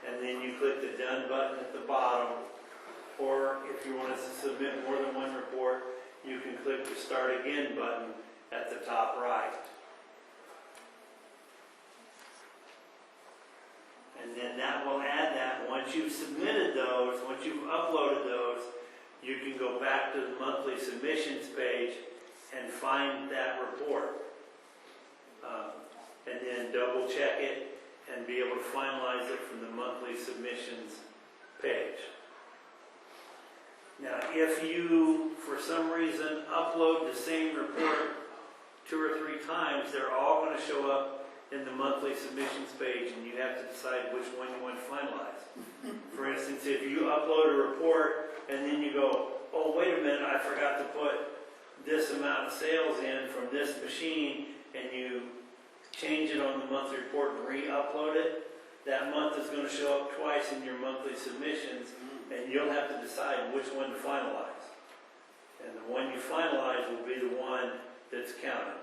And then you click the done button at the bottom, or if you want to submit more than one report, you can click the start start again button at the top right. And then that will add that. Once you've submitted those, once you've uploaded those, you can go back to the monthly submissions page and find that report. And then double check it and be able to finalize it from the monthly submissions page. Now, if you, for some reason, upload the same report 2 or 3 times, they're all going to show up in the monthly submissions page, and you have to decide which one you want to finalize. For instance, if you upload a report and then you go, oh, wait a minute, I forgot to put this amount of sales in from this machine, and you change it on the monthly report and re-upload it, that month is going to show up twice in your monthly submissions, and you'll have to decide which one to finalize. And the one you finalize will be the one that's counted.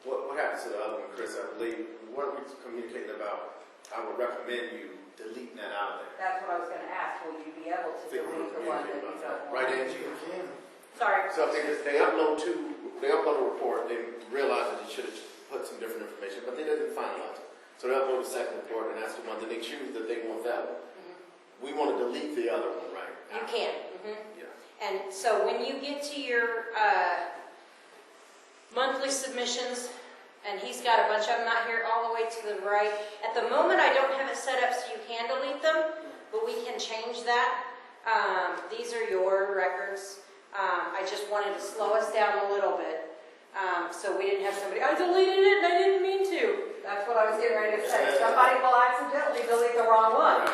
What happens to the other one, Chris? I believe, what are we communicating about? I would recommend you deleting that out of there. That's what I was gonna ask, will you be able to delete the one that you don't want? Right, Angie? Sorry. So if they upload a report, they realize that they should have put some different information, but they didn't finalize it. So they upload a second report, and that's the one that they choose that they want that one. We want to delete the other one, right? You can. Yeah. And so when you get to your monthly submissions, and he's got a bunch of them out here all the way to the right. At the moment, I don't have it set up so you can delete them, but we can change that. These are your records. I just wanted to slow us down a little bit, so we didn't have somebody, I deleted it and I didn't mean to. That's what I was getting ready to say. Somebody will accidentally delete the wrong one.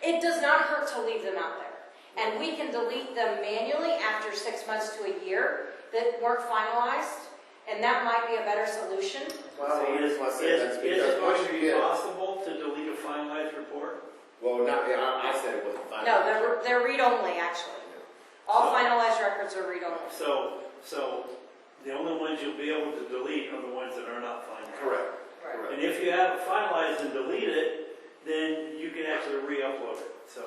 It does not hurt to leave them out there. And we can delete them manually after 6 months to a year that weren't finalized, and that might be a better solution. Well, Is it going to be possible to delete a finalized report? Well, I said it wasn't finalized. No, they're read-only, actually. All finalized records are read-only. So the only ones you'll be able to delete are the ones that are not finalized. Correct. And if you haven't finalized and delete it, then you can actually re-upload it. So.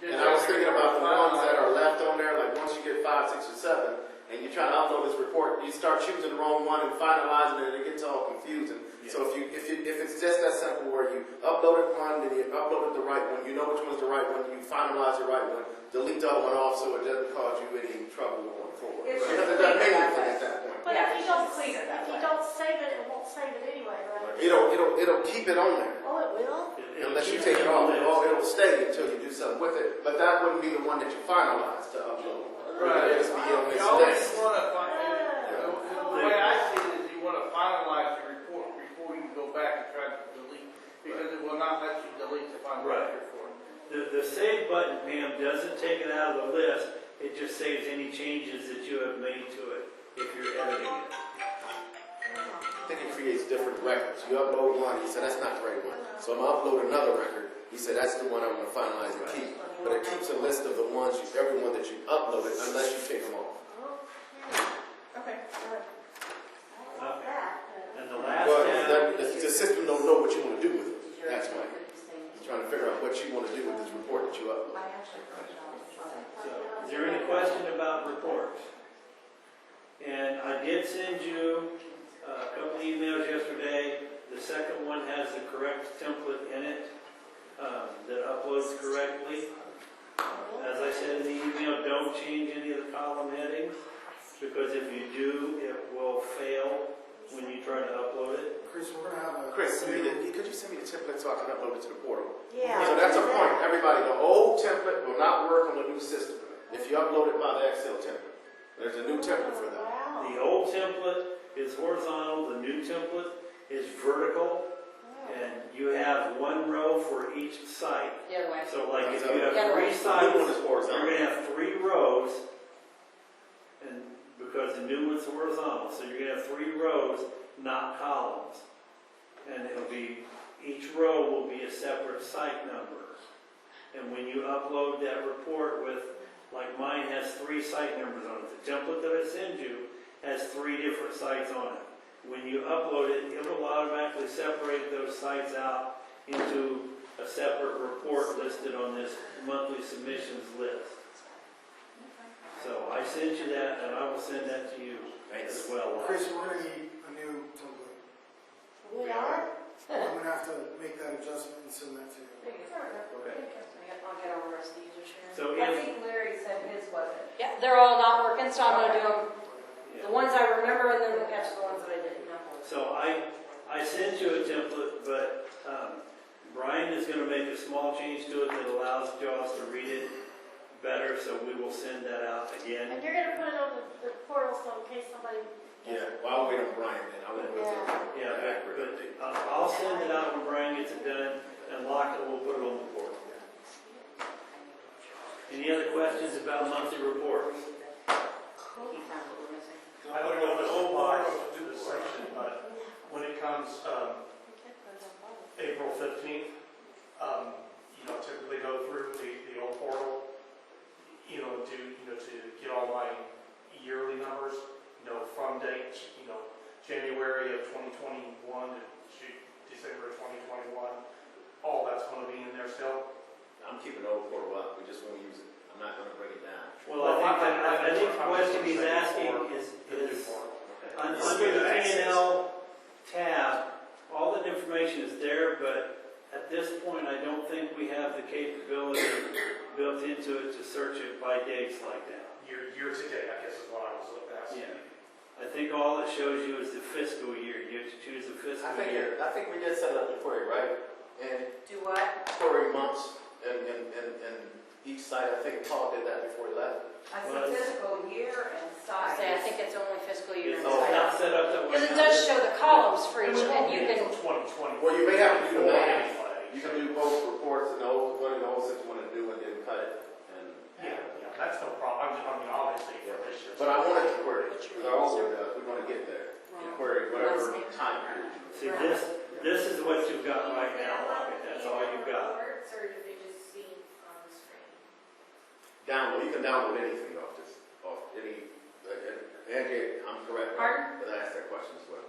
And I was thinking about the ones that are left on there, like once you get 5, 6, or 7, and you're trying to upload this report, you start choosing the wrong one and finalizing it, and it gets all confusing. Yeah. So if it's just that simple, where you uploaded one, then you uploaded the right one, you know which one's the right one, you finalize the right one, delete the other one off so it doesn't cause you any trouble going forward. It's Because just it doesn't make cleaner anything that at that point. But Yeah, if you don't it's cleaner that way. save it, it won't save it anyway, right? It'll keep it on there. Oh, it will? Unless you take it off, it'll stay until you do something with it. But that wouldn't be the one that you finalize to upload. Right. It'll just be on this You always list. want to the way I see it is you want to finalize the report before you go back and try to delete, because it will not let you delete the finalized report. The save button, Pam, doesn't take it out of the list. It just saves any changes that you have made to it if you're editing it. I think it creates different records. You upload one, he said that's not the right one. So I'm gonna upload another record. He said that's the one I'm gonna finalize and keep. But it keeps a list of the ones everyone that you uploaded, unless you take them off. Okay, good. I like that. And the last Well, tab, the system don't know what you want to do with it. That's why. He's trying to figure out what you want to do with this report that you upload. so, is there any question about reports? And I did send you a couple emails yesterday. The second one has the correct template in it that uploads correctly. As I said in the email, don't change any of the column headings, because if you do, it will fail when you try to upload it. Chris, we're gonna have a. Chris, could you send me the template so I can upload it to the portal? Yeah. So that's a point. Everybody, the old template will not work on the new system if you upload it by the Excel template. There's a new template for that. Wow. The old template is horizontal, the new template is vertical, and you have one row for each site. The other way. So like if you The other have way. 3 sites, The new one is you're horizontal. going to have 3 rows, and because the new one's horizontal, so you're going to have 3 rows, not columns. And it'll be, each row will be a separate site number. And when you upload that report with, like mine has 3 site numbers on it. The template that I send you has 3 different sites on it. When you upload it, it will automatically separate those sites out into a separate report listed on this monthly submissions list. So I sent sent you that, and I will send that to you as well. Chris, we're gonna need a new template. We are? I'm gonna have to make that adjustment and send that to you. I'll get all the rest of the users here. So I if, think Larry said his wasn't. Yeah, they're all not working, so I'm gonna do them, yeah. the ones I remember, and then we'll catch the ones that I didn't know. So I sent you a template, but Brian is gonna make a small change to it that allows Jaws to read it better, so we will send that out again. And you're gonna put it on the portal so in case somebody. Yeah, well, I'll wait on Brian then. I won't wait till Yeah, accurate update. but I'll send it out when Brian gets it done, and lock it, we'll put it on the board. Any other questions about monthly reports? I don't know if it applies to this section, but when it comes, April 15th, typically go through the old portal, to get all my yearly numbers, from date, January of 2021 to December of 2021, all that's going to be in there still. I'm keeping the old portal up, we just won't use it. I'm not gonna bring it down. Well, I think the question he's asking is under the P&L tab, all that information is there, but at this point, I don't think we have the capability built into it to search it by dates like that. Year to date, I guess is what I was asking. Yeah. I think all it shows you is the fiscal year. You have to choose the fiscal year. I think we did set up the query, right? And Do what? query months and each site, I think Paul did that before he left. I said physical year and size. I think it's only fiscal year. It's not set up that way. Because it does show the columns for each, and you can, 2020. Well, you may have to do Before that. anyway. You can do both reports and those, one of those that you want to do and then cut it. And Yeah, that's no problem. Obviously for this year. But I wanted to query, because I always we're going to get there. You query whatever time period. See, this is what you've got right now, Rocket. That's all you've got. Or do they just see on the screen? Download, you can download anything off any, Angie, I'm correct. Pardon? But I asked that question as well.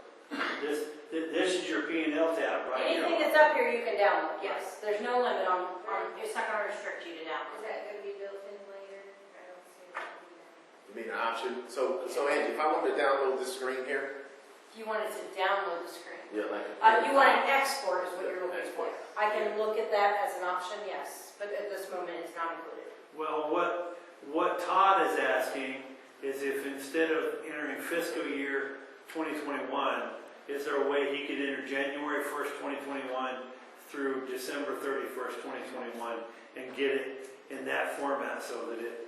This is your P&L tab right here. anything that's up here you can download, yes. There's no limit on, it's not gonna restrict you to download. Is that gonna be built in later? I don't see it. You mean an option? So Angie, if I wanted to download this screen here, If you wanted to download the screen. yeah, like. You want an export is what you're looking for. I can look at that as an option, yes, but at this moment it's not included. Well, what Todd is asking is if instead of entering fiscal year 2021, is there a way he could enter January 1st, 2021 through December 31st, 2021 and get it in that format so that it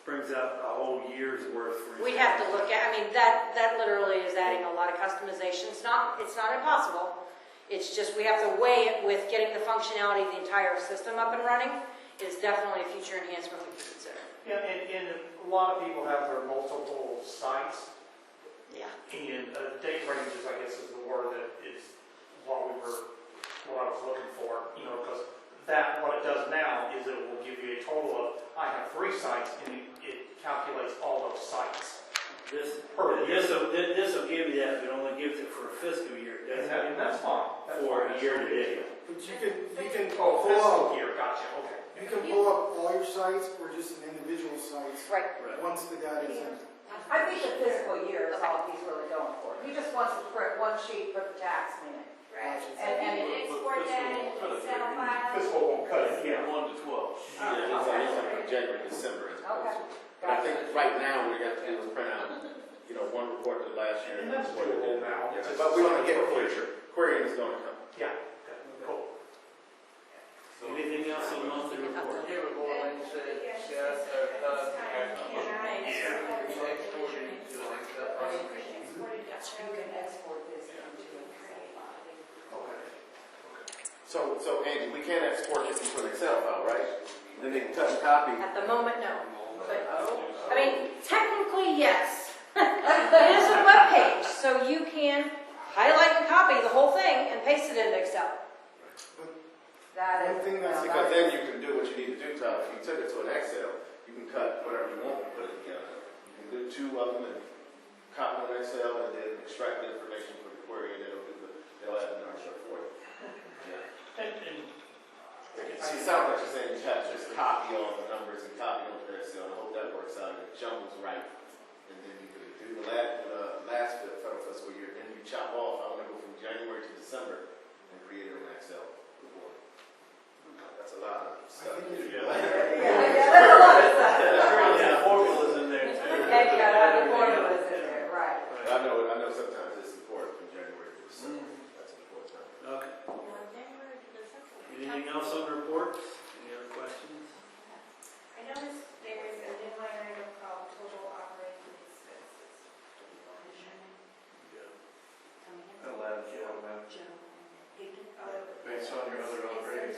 brings up a whole year's worth for We'd have to look at, that literally is adding a lot of customization. It's not impossible. It's just we have to weigh it with getting the functionality of the entire system up and running is definitely a future enhancement we can consider. Yeah, and a lot of people have their multiple sites, Yeah. and date ranges, I guess, is the word that is what I was looking for, because what it does now is it will give you a total of, I have 3 sites, and it calculates all those sites. This will give you that, but only gives it for a fiscal year. It doesn't And that's fine. That's for fine. a year to date. But you can Oh, pull fiscal up, year, gotcha, okay. you can pull up all your sites or just an individual sites Right. once the data is in. I think the fiscal year is all he's really going for. He just wants to print one sheet, put the tax in it. Right. So And- you can export that in Excel file. Fiscal won't cut it, yeah. 1 to 12. Yeah, it's like January, December. as opposed Okay. to- But I think right now, we got to do is print out, one report to last year. And that's doable now. Yeah, but we're going to get querying is going to come. Yeah, okay, cool. Anything else on monthly report? Give it more than you said, Scott, You can export this into So Angie, we can't export this into an Excel file, right? Then they can cut and copy. At the moment, no. But, technically, yes. It is a web page, so you can highlight and copy the whole thing and paste it into Excel. that. One thing that's Because then you can do what you need to do, Todd. If you took it to an Excel, you can cut whatever you want and put it together. You can do 2 of them and copy on Excel and then extract the information for the query and it'll add the numbers up for you. Yeah. It sounds like you're saying you have to just copy all the numbers and copy onto Excel. I hope that works out and it jumbles right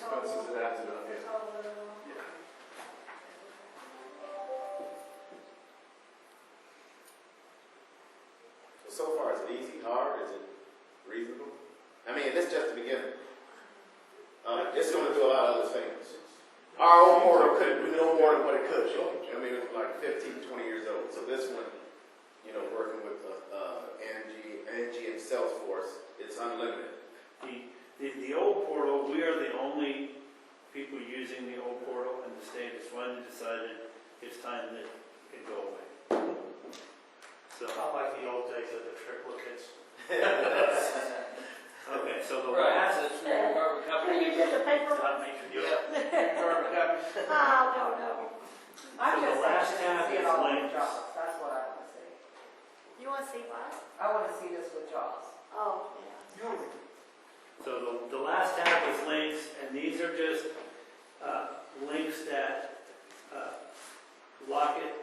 consequences that have to do with it. So far, is it easy, hard, is it reasonable? I mean, this is just the beginning. It's going to do a lot of other things. Our old portal couldn't do no more than what it could show. I mean, it was like 15, 20 years old. So this one, you know, working with Angie and Salesforce, it's unlimited. The old portal, we are the only people using the old portal, and the state has finally decided it's time that it go away. So, Not like the old days of the triplicates. okay, so the Right, last, that's the carbon When copy. you did the paper, that makes it good. Carbon copy. I don't know. I'm So the just last saying, tab see it is all with links. Jaws, that's what I want to see. You want to see what? I want to see this with Jaws. Oh, yeah. So the last tab is links, and these are just links that Lockett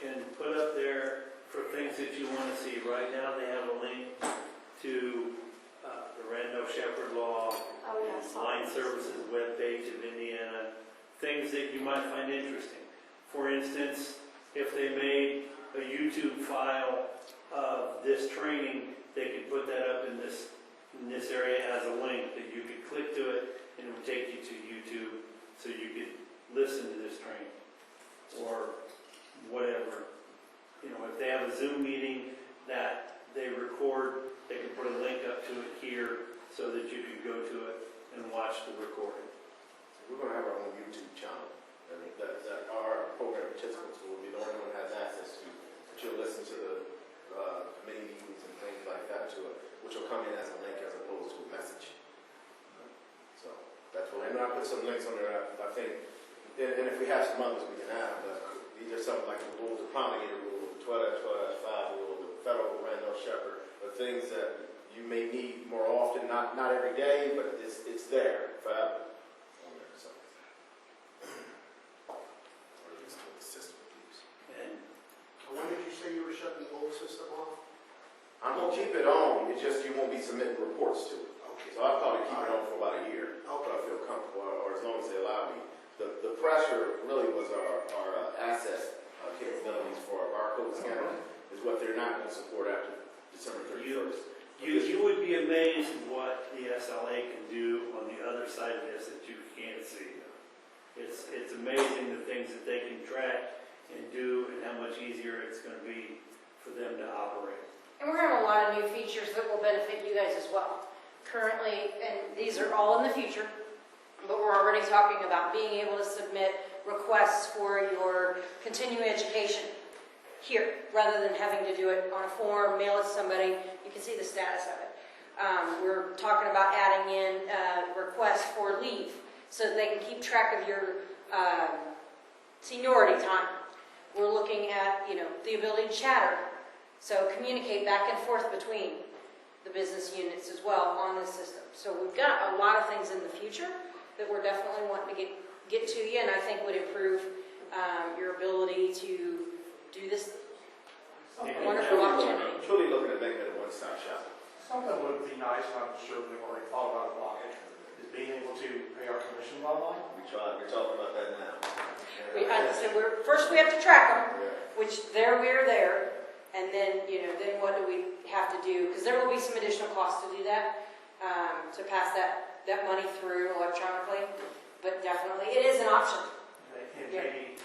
can put up there for things that you want to see. Right now, they have a link to the Randolph-Sheppard law, Oh, yeah. I saw line this. services webpage of Indiana, things that you might find interesting. For instance, if they made a YouTube file of this training, they could put that up in this area as a link that you could click to it, and it would take you to YouTube so you could listen to this training or whatever. You know, if they have a Zoom meeting that they record, they can put a link up to it here so that you can go to it and watch the recording. We're going to have our own YouTube channel. I mean, that our program participants will be the only one that has access to. But you'll listen to the committee meetings and things like that to it, which will come in as a link as opposed to a message. So that's what. And I put some links on there. I think, and if we have some others, we can add. But these are something like the rules, the promulgated rule, the 12-5 rule, the federal Randolph-Sheppard, the things that you may need more often, not every day, but it's there forever. So, or at least the system abuse. And When did you say you were shutting the old system off? I'm gonna keep it on. It's just you won't be submitting reports to it. Okay. So I'll probably keep it on for about a year. Okay. I feel comfortable, or as long as they allow me. The pressure really was our asset capabilities for our barcode scanner is what they're not going to support after December 31st. you would be amazed what the SLA can do on the other side of this that you can't see. It's amazing the things that they can track and do and how much easier it's going to be for them to operate. And we're going to have a lot of new features that will benefit you guys as well. Currently, and these are all in the future, but we're already talking about being able to submit requests for your continuing education here, rather than having to do it on a form, mail it to somebody. You can see the status of it. We're talking about adding in requests for leave so that they can keep track of your seniority time. We're looking at, the ability to chatter, so communicate back and forth between the business units as well on this system. So we've got a lot of things in the future that we're definitely wanting to get to you, and I think would improve your ability to do this wonderful opportunity. Truly looking at making it a one-stop shop. Something would be nice, and I'm sure we've already thought about it a lot, is being able to pay our commissions online. We're talking about that now. So first we have to track them, Yeah. which we're there, and then, then what do we have to do? Because there will be some additional costs to do that, to pass that money through electronically, but definitely, it is an option. And maybe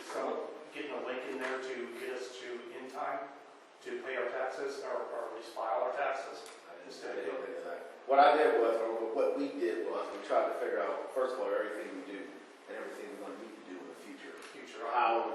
getting a link in there to get us to in time to pay our taxes, or at least file our taxes. What I did was, or what we did was, we tried to figure out, first of all, everything we do and everything we're going to need to do in the future. How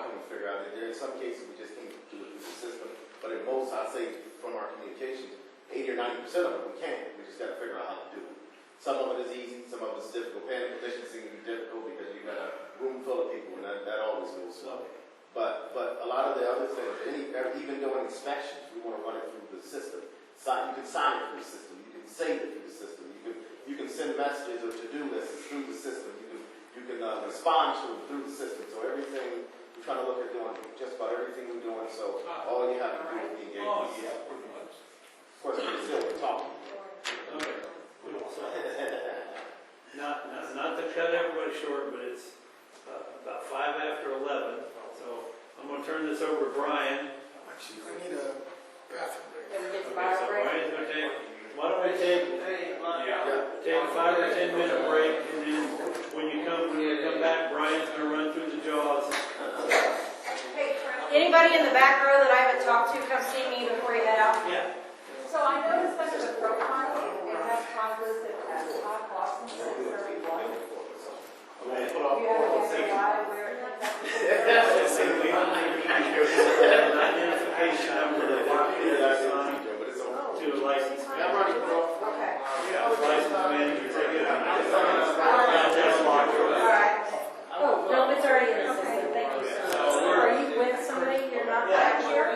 can we figure out? There in some cases we just can't do it through the system, but in most, I'd say from our communications, 80 or 90% of it we can. We just got to figure out how to do it. Some of it is easy, some of it is difficult. Paying efficiency can be difficult because you got a room full of people, and that always goes slow. But a lot of the other things, even doing inspections, we want to run it through the system. You can sign it through the system. You can save it through the system. You can send messages or to-do lists through the system. You can respond to them through the system. So everything, we're trying to look at doing just about everything we're doing. So all you have to do is be engaged. Oh, yeah, pretty much. Of course, we're still talking. Okay. Not not to cut everybody short, but it's about 5 after 11. So I'm going to turn this over to Brian. Actually, I need a bathroom break. Okay, so Brian's going to take, why don't we take a 5 or 10 minute break, and then when you come back, Brian's going to run through the jaws. Anybody in the back row that I haven't talked to, come see me before you head out. Yeah. So I noticed under the profile, it has time listed as 5 Boston 631. Do you have a guess why, where it Identification number that assigned to a license manager. Okay. License manager, take it out. All right. Oh, no, it's already in the system. Thank you so much. Are you with somebody? You're not back here?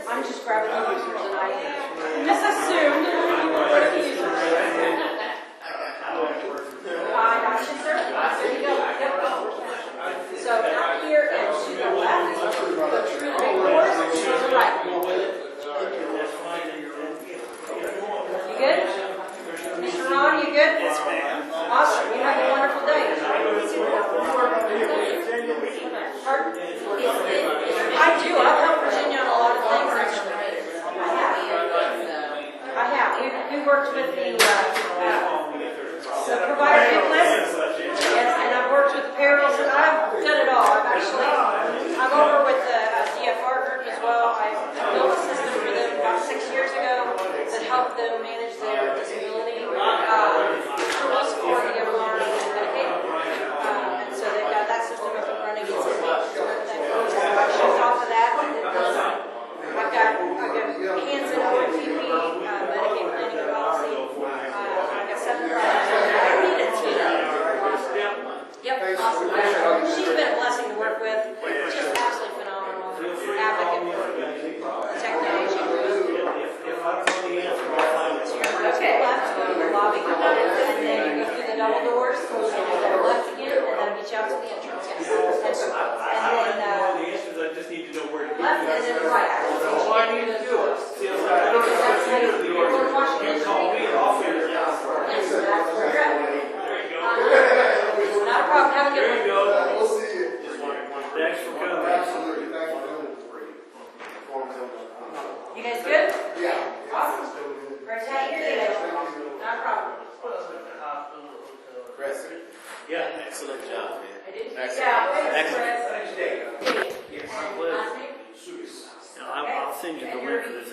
I'm just grabbing the users and I just assumed. I got you, sir. There you go. Yep. So out here and to the left, the true big doors, to the right. You good? Mr. Ron, you good? Yes, ma'am. Awesome. You have a wonderful day. Pardon? I do. I've helped Virginia on a lot of things. I have. We worked with the provider gift list. Yes, and I've worked with the payrolls, and I've done it all. I'm over with the DFR group as well. I built a system for them about 6 years ago that helped them manage their disability tools for EMR and Medicaid. And so they've got that system up and running. It's questions off of that. I've got Kansas OTP, Medicaid planning policy. I've got 7 projects. I need a team. Yep, awesome. She's been a blessing to work with. Just absolutely phenomenal. Advocate for technology. If I don't know the answer, I'll find it. Okay, left, go to the lobby, and then you go through the double doors, and then go left again, and that'll get you out to the entrance. Yes. I don't know the answers, I just need to know where to go. Left and then right. All I need to do is, see, I don't know what to do with the order. You call me, I'll figure it out. Yes, that's correct. There you go. Not a problem, have a good There one. you go. We'll see you. Thanks for coming. Absolutely, thank you. You guys good? Yeah. Awesome. Great to have you here today. Not a problem. Chris. Yeah. Excellent job, man. I did. Excellent. Yeah, thanks, Chris. I'll send you the link for this.